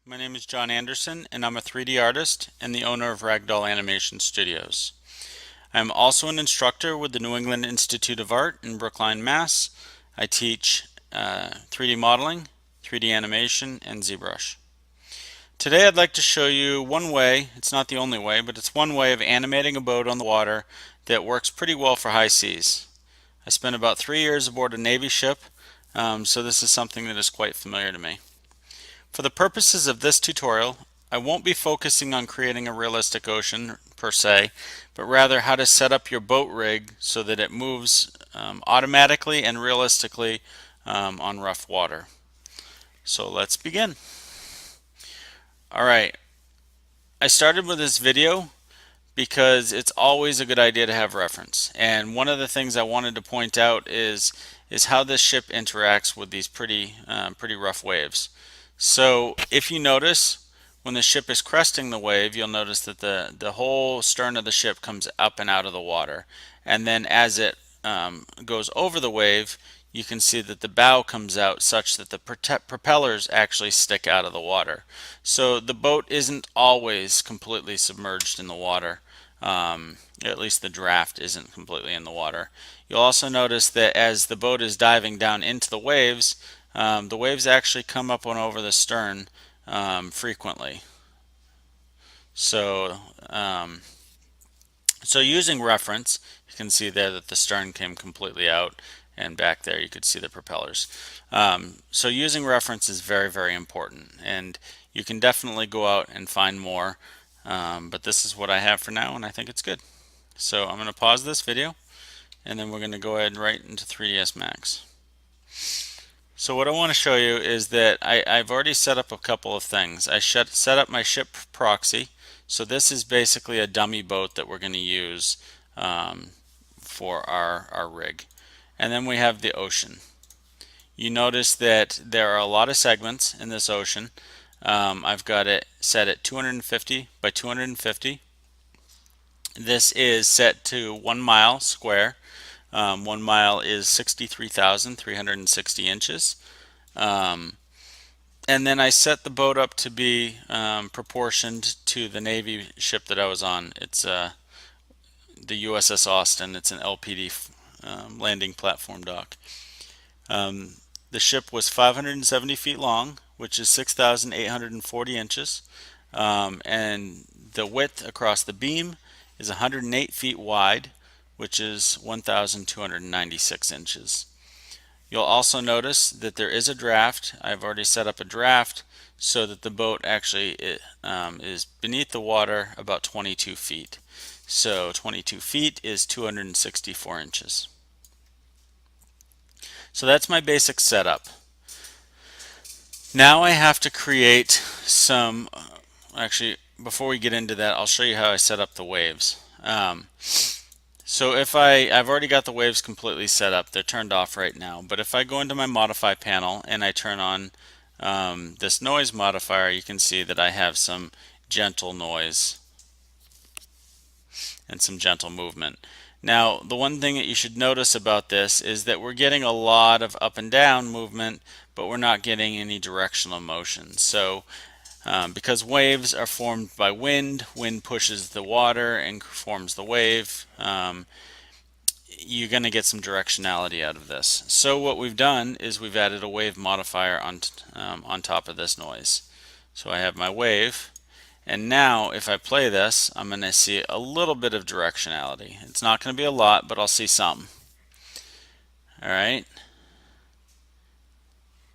My name is John Anderson, and I'm a 3D artist and the owner of Ragdoll Animation Studios. I am also an instructor with the New England Institute of Art in Brookline, Mass. I teach 3D modeling, 3D animation, and ZBrush. Today I'd like to show you one way, it's not the only way, but it's one way of animating a boat on the water that works pretty well for high seas. I spent about 3 years aboard a Navy ship, so this is something that is quite familiar to me. For the purposes of this tutorial, I won't be focusing on creating a realistic ocean per se, but rather how to set up your boat rig so that it moves automatically and realistically on rough water. So let's begin. Alright, I started with this video because it's always a good idea to have reference. And one of the things I wanted to point out is how this ship interacts with these pretty rough waves. So if you notice, when the ship is cresting the wave, you'll notice that the whole stern of the ship comes up and out of the water. And then as it goes over the wave, you can see that the bow comes out such that the propellers actually stick out of the water. So the boat isn't always completely submerged in the water. At least the draft isn't completely in the water. You'll also notice that as the boat is diving down into the waves actually come up and over the stern frequently. So, so using reference, you can see there that the stern came completely out, and back there you could see the propellers. So using reference is very, very important, and you can definitely go out and find more, but this is what I have for now, and I think it's good. So I'm going to pause this video, and then we're going to go ahead and right into 3ds Max. So what I want to show you is that I've already set up a couple of things. I set up my ship proxy. So this is basically a dummy boat that we're going to use for our rig. And then we have the ocean. You notice that there are a lot of segments in this ocean. I've got it set at 250 by 250. This is set to 1 mile square. 1 mile is 63,360 inches. And then I set the boat up to be proportioned to the Navy ship that I was on. It's the USS Austin. It's an LPD landing platform dock. The ship was 570 feet long, which is 6,840 inches. And the width across the beam is 108 feet wide, which is 1,296 inches. You'll also notice that there is a draft. I've already set up a draft so that the boat actually is beneath the water about 22 feet. So 22 feet is 264 inches. So that's my basic setup. Now I have to create some, actually before we get into that, I'll show you how I set up the waves. So if I've already got the waves completely set up, they're turned off right now, but if I go into my modify panel and I turn on this noise modifier, you can see that I have some gentle noise and some gentle movement. Now the one thing that you should notice about this is that we're getting a lot of up and down movement, but we're not getting any directional motion. So because waves are formed by wind pushes the water and forms the wave, you're going to get some directionality out of this. So what we've done is we've added a wave modifier on top of this noise. So I have my wave, and now if I play this, I'm going to see a little bit of directionality. It's not going to be a lot, but I'll see some. Alright.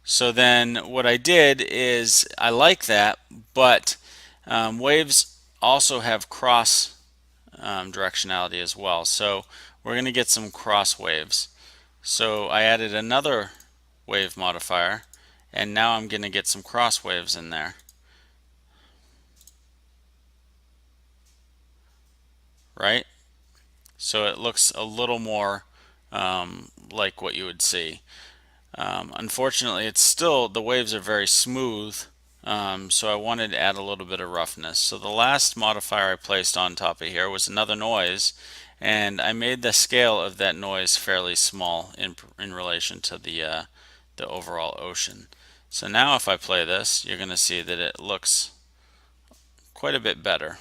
So then what I did is I like that, but waves also have cross directionality as well. So we're going to get some cross waves. So I added another wave modifier, and now I'm going to get some cross waves in there. Right? So it looks a little more like what you would see. Unfortunately, it's still, the waves are very smooth, so I wanted to add a little bit of roughness. So the last modifier I placed on top of here was another noise, and I made the scale of that noise fairly small in relation to the overall ocean. So now if I play this, you're going to see that it looks quite a bit better.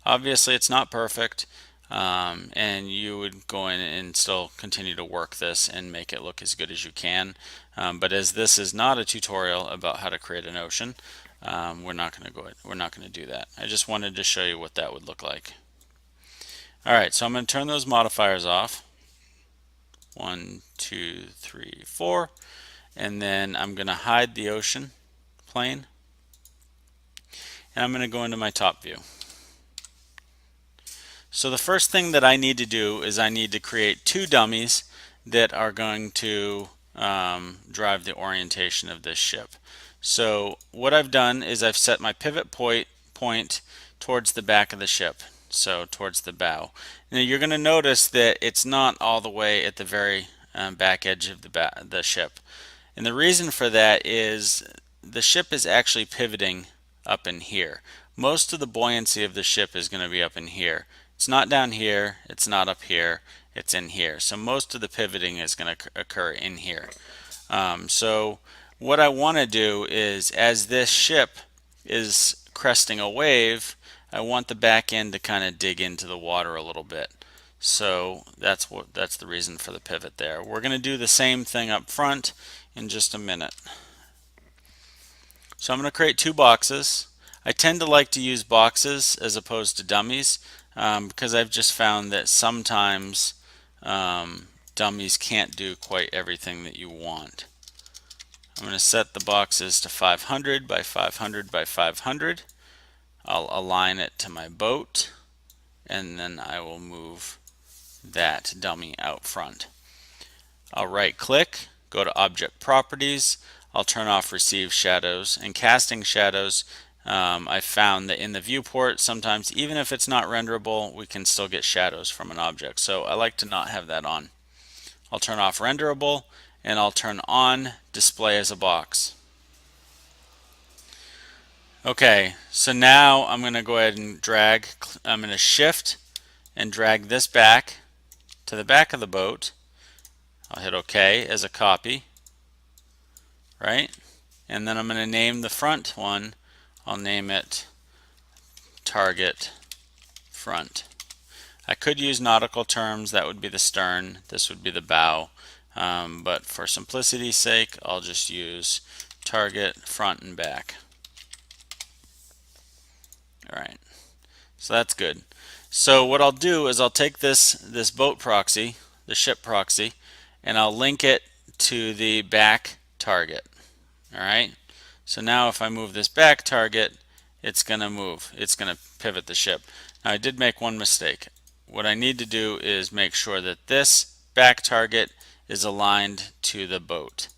Obviously it's not perfect, and you would go in and still continue to work this and make it look as good as you can. But as this is not a tutorial about how to create an ocean, we're not going to do that. I just wanted to show you what that would look like. Alright, so I'm going to turn those modifiers off. 1, 2, 3, 4. And then I'm going to hide the ocean plane. And I'm going to go into my top view. So the first thing that I need to do is I need to create two dummies that are going to drive the orientation of this ship. So what I've done is I've set my pivot point towards the back of the ship, so towards the bow. Now you're going to notice that it's not all the way at the very back edge of the ship. And the reason for that is the ship is actually pivoting up in here. Most of the buoyancy of the ship is going to be up in here. It's not down here, it's not up here, it's in here. So most of the pivoting is going to occur in here. So what I want to do is, as this ship is cresting a wave, I want the back end to kind of dig into the water a little bit. So that's the reason for the pivot there. We're going to do the same thing up front in just a minute. So I'm going to create two boxes. I tend to like to use boxes as opposed to dummies because I've just found that sometimes dummies can't do quite everything that you want. I'm going to set the boxes to 500 by 500 by 500. I'll align it to my boat, and then I will move that dummy out front. I'll right click, go to Object Properties. I'll turn off Receive Shadows and Casting Shadows. I found that in the viewport, sometimes even if it's not renderable, we can still get shadows from an object. So I like to not have that on. I'll turn off Renderable, and I'll turn on Display as a Box. Okay, so now I'm going to go ahead and I'm going to shift and drag this back to the back of the boat. I'll hit OK as a copy, right? And then I'm going to name the front one. I'll name it Target Front. I could use nautical terms. That would be the stern. This would be the bow. But for simplicity's sake, I'll just use Target Front and Back. Alright, so that's good. So what I'll do is I'll take this boat proxy, the ship proxy, and I'll link it to the back target. Alright, so now if I move this back target, it's going to move. It's going to pivot the ship. Now I did make one mistake. What I need to do is make sure that this back target is aligned to the boat.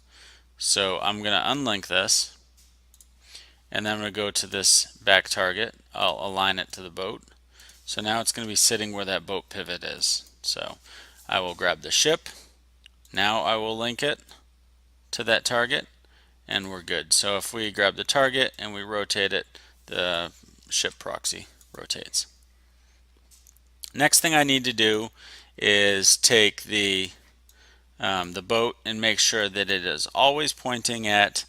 So I'm going to unlink this, and then I'm going to go to this back target. I'll align it to the boat. So now it's going to be sitting where that boat pivot is. So I will grab the ship. Now I will link it to that target, and we're good. So if we grab the target and we rotate it, the ship proxy rotates. Next thing I need to do is take the boat and make sure that it is always pointing at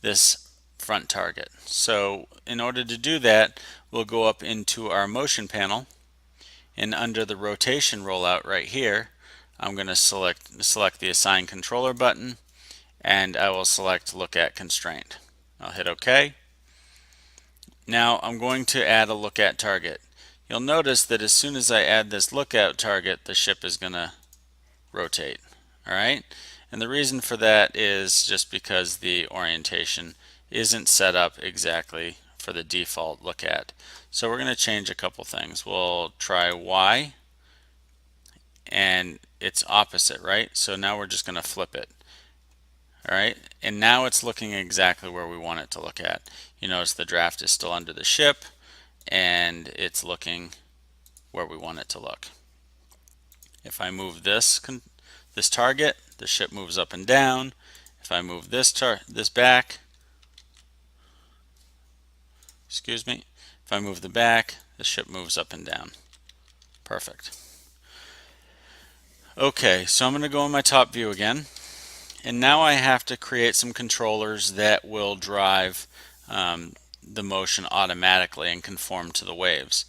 this front target. So in order to do that, we'll go up into our motion panel, and under the rotation rollout right here, I'm going to select the Assign Controller button, and I will select Look at Constraint. I'll hit OK. Now I'm going to add a Look at Target. You'll notice that as soon as I add this Look at Target, the ship is going to rotate. Alright, and the reason for that is just because the orientation isn't set up exactly for the default look at. So we're going to change a couple things. We'll try Y, and it's opposite, right? So now we're just going to flip it. Alright, and now it's looking exactly where we want it to look at. You notice the draft is still under the ship, and it's looking where we want it to look. If I move this target, the ship moves up and down. If I move this back, excuse me, if I move the back, the ship moves up and down. Perfect. Okay, so I'm going to go in my top view again, And now I have to create some controllers that will drive the motion automatically and conform to the waves.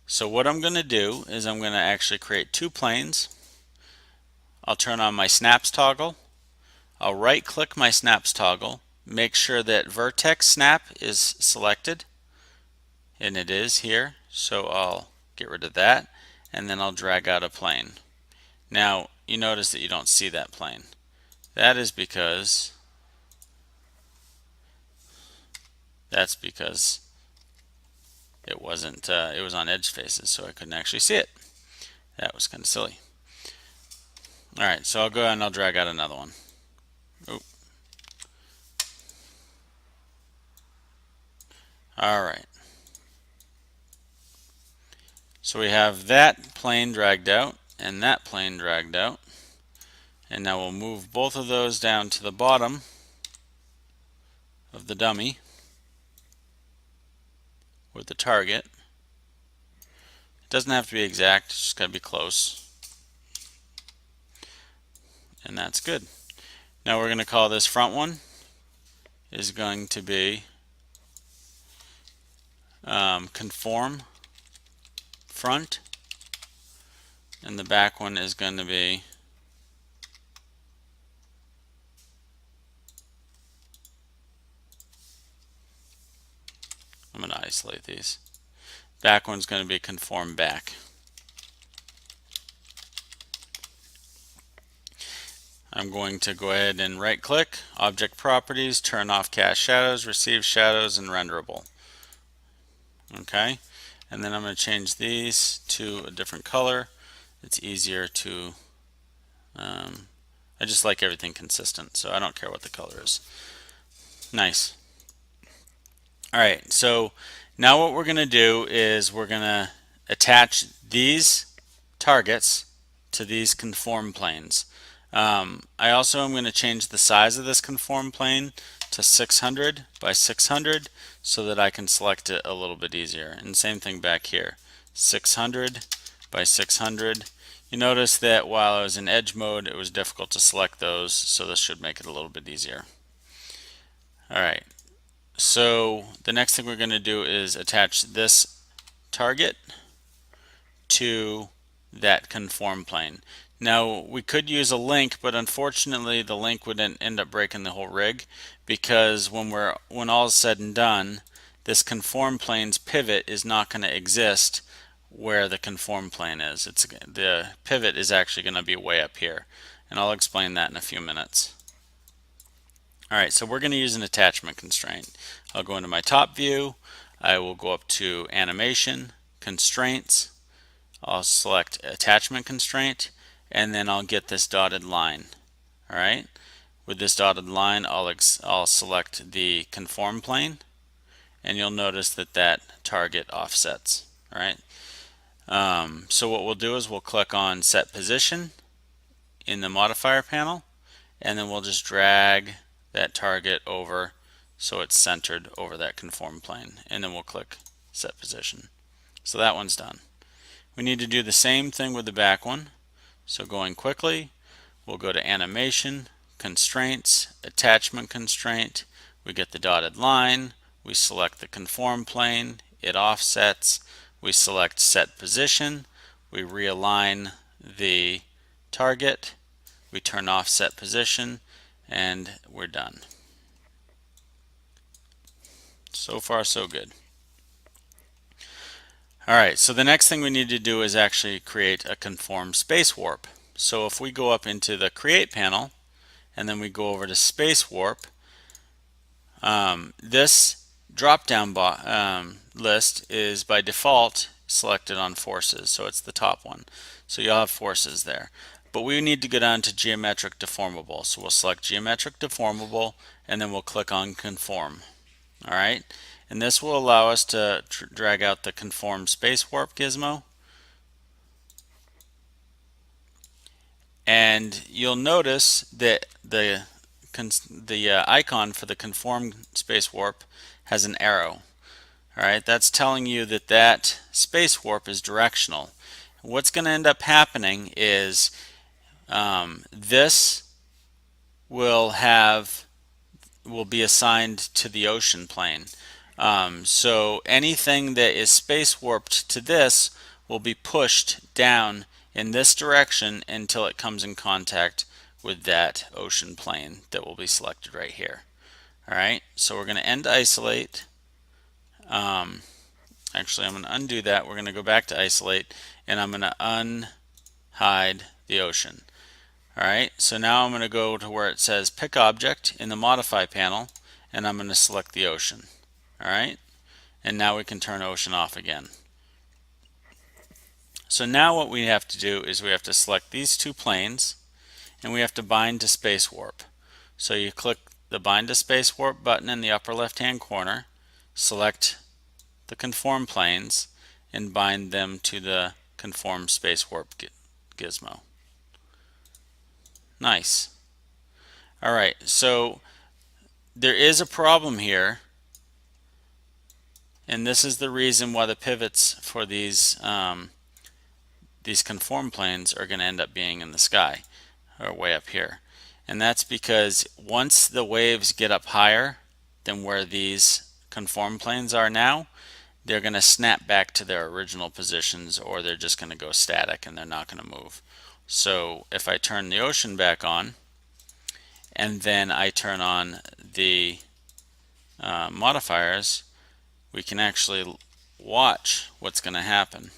So what I'm going to do is I'm going to actually create two planes. I'll turn on my snaps toggle. I'll right click my snaps toggle, make sure that vertex snap is selected, and it is here, so I'll get rid of that, and then I'll drag out a plane. Now you notice that you don't see that plane. That is because it wasn't it was on edge faces, so I couldn't actually see it. That was kind of silly. Alright, so I'll go ahead and I'll drag out another one. Oop. Alright. So we have that plane dragged out and that plane dragged out. And now we'll move both of those down to the bottom of the dummy with the target. It doesn't have to be exact, it's just got to be close. And that's good. Now we're going to call this front one is going to be conform front, and the back one is going to be I'm going to isolate these. Back one's going to be conform back. I'm going to go ahead and right click, object properties, turn off cast shadows, receive shadows, and renderable. Okay, and then I'm going to change these to a different color. It's easier to, I just like everything consistent, so I don't care what the color is. Nice. Alright, so now what we're going to do is we're going to attach these targets to these conform planes. I also am going to change the size of this conform plane to 600 by 600 so that I can select it a little bit easier. And same thing back here, 600 by 600. You notice that while I was in edge mode it was difficult to select those, so this should make it a little bit easier. Alright, so the next thing we're going to do is attach this target to that conform plane. Now we could use a link, but unfortunately the link would end up breaking the whole rig, because when all is said and done, this conform plane's pivot is not going to exist where the conform plane is. The pivot is actually going to be way up here, and I'll explain that in a few minutes. Alright, so we're going to use an attachment constraint. I'll go into my top view, I will go up to animation, constraints, I'll select attachment constraint, and then I'll get this dotted line. Alright, with this dotted line I'll select the conform plane, and you'll notice that that target offsets. Alright, so what we'll do is we'll click on set position in the modifier panel, and then we'll just drag that target over so it's centered over that conform plane, and then we'll click set position. So that one's done. We need to do the same thing with the back one. So going quickly, we'll go to animation, constraints, attachment constraint, we get the dotted line, we select the conform plane, it offsets, we select set position, we realign the target, we turn off set position, and we're done. So far so good. Alright, so the next thing we need to do is actually create a conform space warp. So if we go up into the create panel and then we go over to space warp, this drop down list is by default selected on forces, so it's the top one. So you'll have forces there. But we need to go down to geometric deformable. So we'll select geometric deformable and then we'll click on conform. Alright, and this will allow us to drag out the conform space warp gizmo. And you'll notice that the icon for the conform space warp has an arrow. Alright, that's telling you that that space warp is directional. What's going to end up happening is this will be assigned to the ocean plane. So anything that is space warped to this will be pushed down in this direction until it comes in contact with that ocean plane that will be selected right here. Alright, so we're going to end isolate. Actually, I'm going to undo that. We're going to go back to isolate, and I'm going to unhide the ocean. Alright, so now I'm going to go to where it says Pick Object in the Modify panel, and I'm going to select the ocean. Alright, and now we can turn ocean off again. So now what we have to do is we have to select these two planes, and we have to bind to space warp. So you click the Bind to Space Warp button in the upper left hand corner, select the conform planes, and bind them to the conform space warp gizmo. Nice. Alright, so there is a problem here, and this is the reason why the pivots for these conform planes are going to end up being in the sky, or way up here. And that's because once the waves get up higher than where these conform planes are now, they're going to snap back to their original positions, or they're just going to go static and they're not going to move. So if I turn the ocean back on, and then I turn on the modifiers, we can actually watch what's going to happen.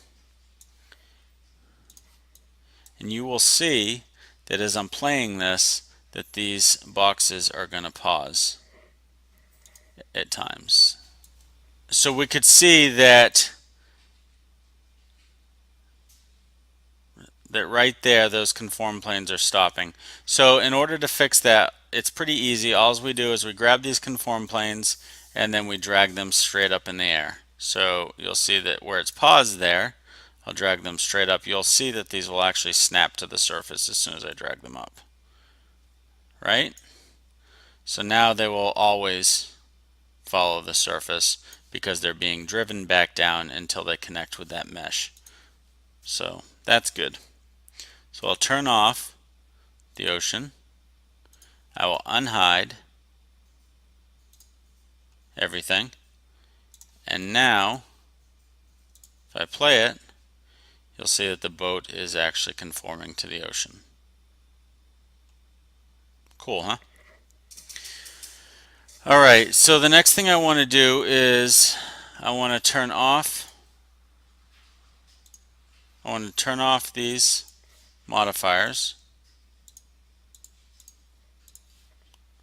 And you will see that as I'm playing this, that these boxes are going to pause at times. So we could see that right there, those conform planes are stopping. So in order to fix that, it's pretty easy. All we do is we grab these conform planes and then we drag them straight up in the air. So you'll see that where it's paused there, I'll drag them straight up. You'll see that these will actually snap to the surface as soon as I drag them up. Right? So now they will always follow the surface because they're being driven back down until they connect with that mesh. So that's good. So I'll turn off the ocean. I will unhide everything. And now, if I play it, you'll see that the boat is actually conforming to the ocean. Cool, huh? Alright, so the next thing I want to do is I want to turn off these modifiers,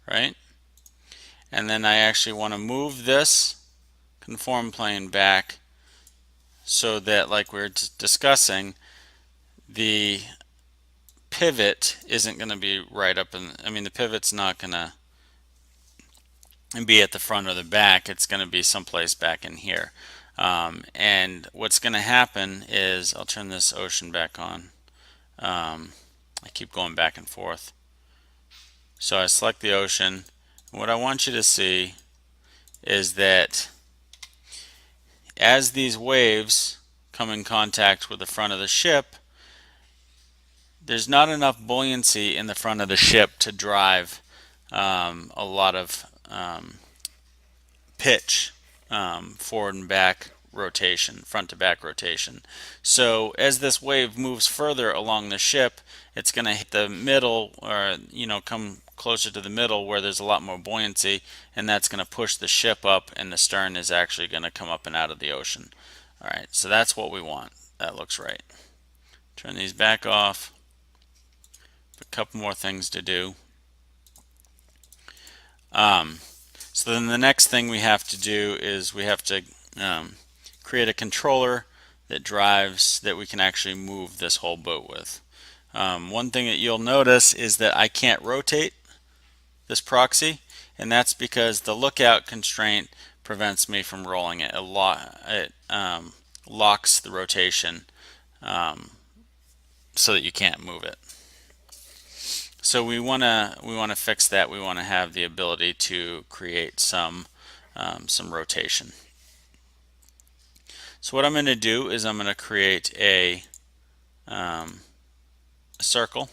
right? And then I actually want to move this conform plane back so that, like we were discussing, the pivot isn't going to be right up in, the pivot's not going to be at the front or the back. It's going to be someplace back in here. And what's going to happen is, I'll turn this ocean back on. I keep going back and forth. So I select the ocean. What I want you to see is that as these waves come in contact with the front of the ship, there's not enough buoyancy in the front of the ship to drive a lot of pitch, forward and back rotation, front to back rotation. So as this wave moves further along the ship, it's going to hit the middle, or come closer to the middle where there's a lot more buoyancy, and that's going to push the ship up, and the stern is actually going to come up and out of the ocean. Alright, so that's what we want. That looks right. Turn these back off. A couple more things to do. So then the next thing we have to do is we have to create a controller that we can actually move this whole boat with. One thing that you'll notice is that I can't rotate this proxy, and that's because the lookout constraint prevents me from rolling it. It locks the rotation so that you can't move it. So we want to fix that. We want to have the ability to create some rotation. So what I'm going to do is I'm going to create a circle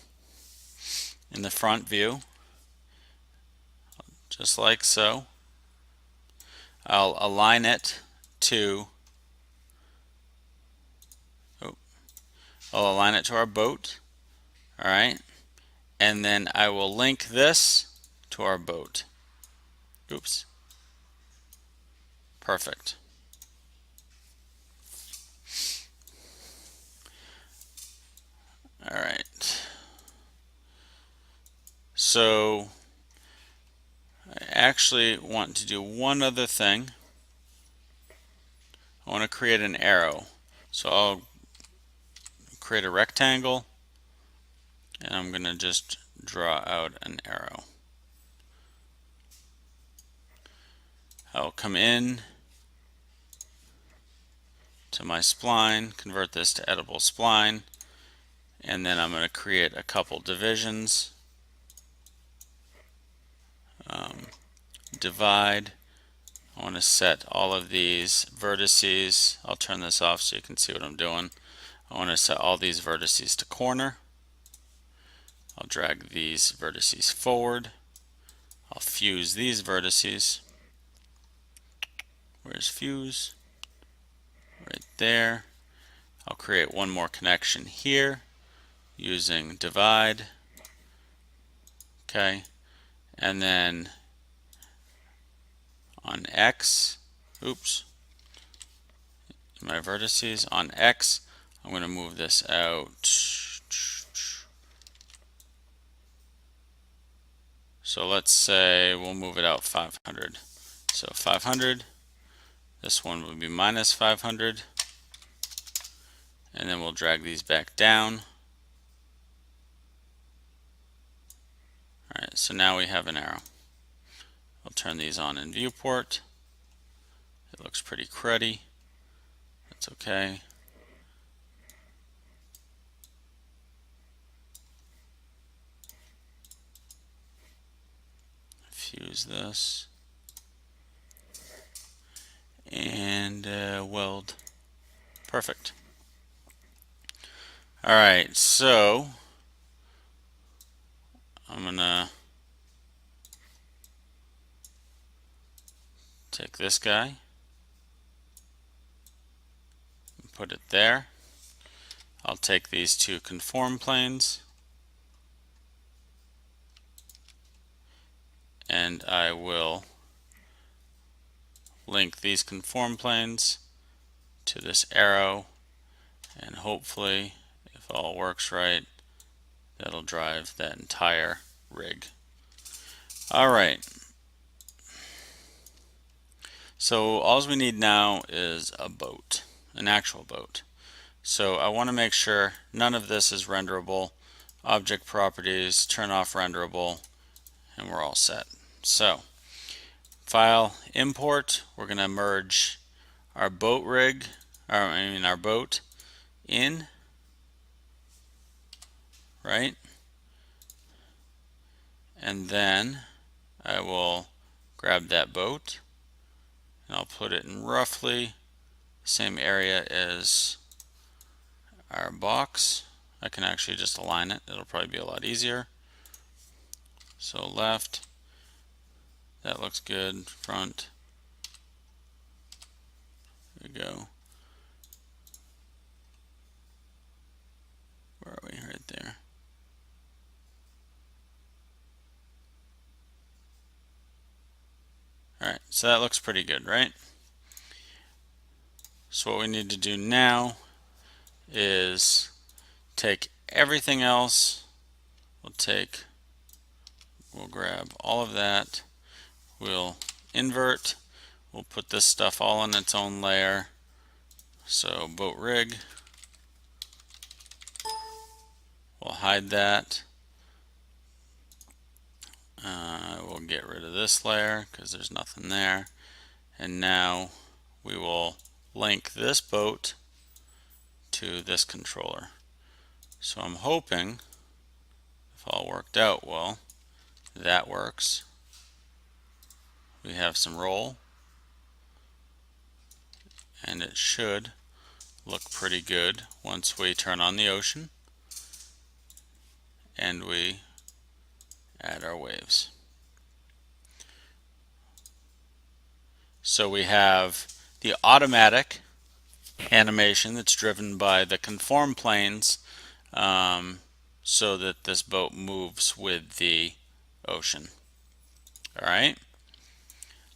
in the front view, just like so. I'll align it to I'll align it to our boat. All right, and then I will link this to our boat. Oops. Perfect. All right. So I actually want to do one other thing. I want to create an arrow. So I'll create a rectangle and I'm going to just draw out an arrow. I'll come in to my spline, convert this to editable spline, and then I'm going to create a couple divisions. Divide. I want to set all of these vertices. I'll turn this off so you can see what I'm doing. I want to set all these vertices to corner. I'll drag these vertices forward. I'll fuse these vertices. Where's fuse? Right there. I'll create one more connection here using divide. Okay. And then on X, oops, my vertices, on X, I'm going to move this out. So let's say we'll move it out 500. So 500, this one would be minus 500, and then we'll drag these back down. Alright, so now we have an arrow. I'll turn these on in viewport. It looks pretty cruddy. That's okay. Fuse this and weld. Perfect. Alright, so I'm gonna take this guy and put it there. I'll take these two conform planes and I will link these conform planes to this arrow, and hopefully, if all works right, that'll drive that entire rig. Alright, so all we need now is a boat, an actual boat. So I want to make sure none of this is renderable. Object properties, turn off renderable, and we're all set. So file, import, we're going to merge our boat rig, our boat in, right? And then I will grab that boat and I'll put it in roughly the same area as our box. I can actually just align it. It'll probably be a lot easier. So left, that looks good. Front, there we go. Where are we? Right there. Alright, so that looks pretty good, right? So what we need to do now is take everything else. We'll grab all of that. We'll invert. We'll put this stuff all in its own layer. So boat rig. We'll hide that. We'll get rid of this layer because there's nothing there. And now we will link this boat to this controller. So I'm hoping, if all worked out well, that works. We have some roll, and it should look pretty good once we turn on the ocean and we add our waves. So we have the automatic animation that's driven by the conform planes, so that this boat moves with the ocean. All right.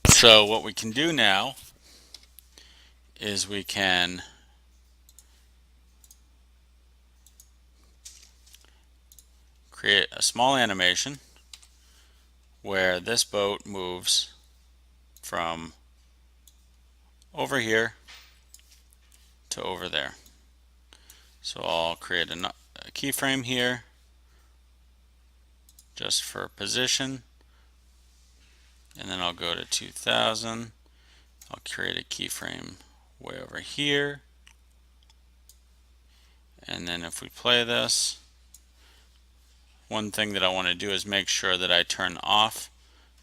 So what we can do now is we can create a small animation where this boat moves from over here to over there. So I'll create a keyframe here just for position, and then I'll go to 2000. I'll create a keyframe way over here, and then if we play this, one thing that I want to do is make sure that I turn off,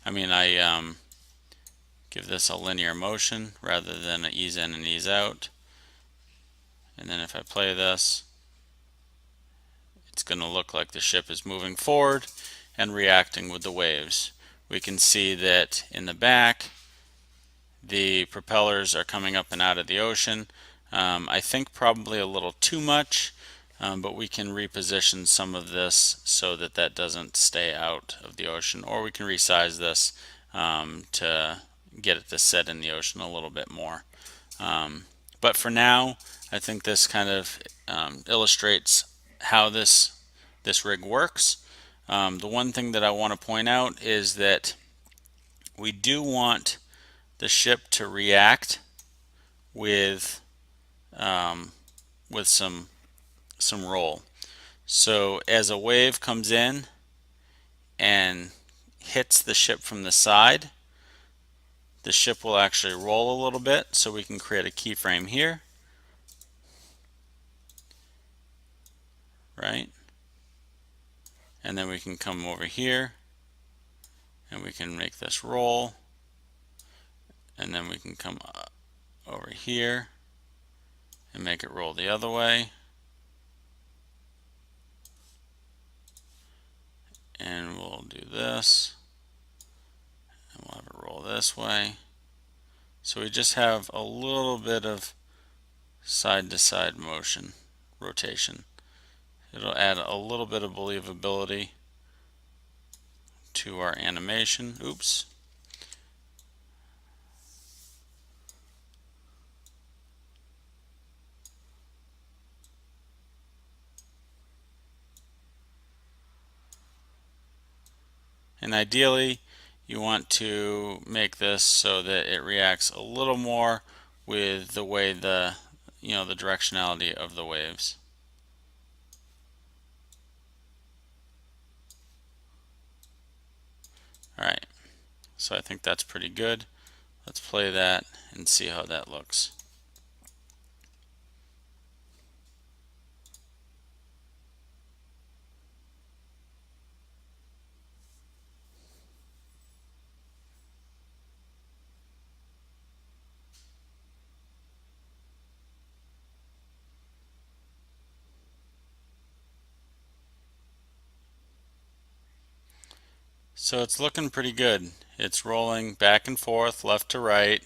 I give this a linear motion rather than an ease in and ease out. And then if I play this, it's going to look like the ship is moving forward and reacting with the waves. We can see that in the back, the propellers are coming up and out of the ocean. I think probably a little too much, but we can reposition some of this so that that doesn't stay out of the ocean, or we can resize this to get it to set in the ocean a little bit more. But for now, I think this kind of illustrates how this rig works. The one thing that I want to point out is that we do want the ship to react with some roll. So as a wave comes in and hits the ship from the side, the ship will actually roll a little bit. So we can create a keyframe here, right? And then we can come over here and we can make this roll, and then we can come over here and make it roll the other way, and we'll do this, and we'll have it roll this way. So we just have a little bit of side to side motion, rotation. It'll add a little bit of believability to our animation. Oops. And ideally, you want to make this so that it reacts a little more with the way the directionality of the waves. Alright, so I think that's pretty good. Let's play that and see how that looks. So it's looking pretty good. It's rolling back and forth, left to right.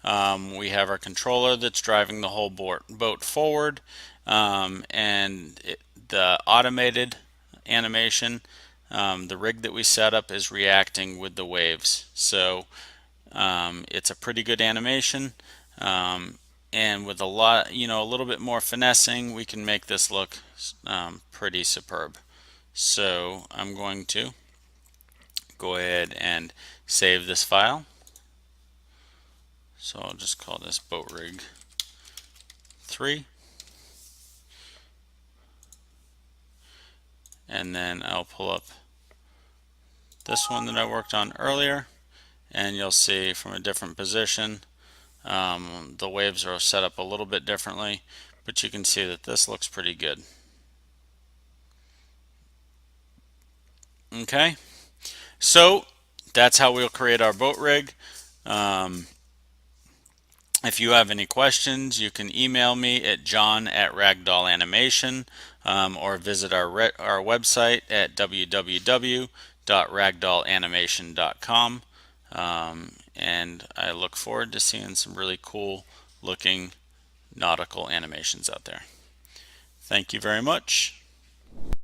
We have our controller that's driving the whole boat forward, the automated animation, the rig that we set up is reacting with the waves. So it's a pretty good animation, and with a little bit more finessing, we can make this look pretty superb. So I'm going to go ahead and save this file. So I'll just call this boat rig 3, and then I'll pull up this one that I worked on earlier, and you'll see from a different position the waves are set up a little bit differently, but you can see that this looks pretty good. Okay, so that's how we'll create our boat rig. If you have any questions, you can email me at john@ragdollanimation, or visit our website at www.ragdollanimation.com. and I look forward to seeing some really cool looking nautical animations out there. Thank you very much.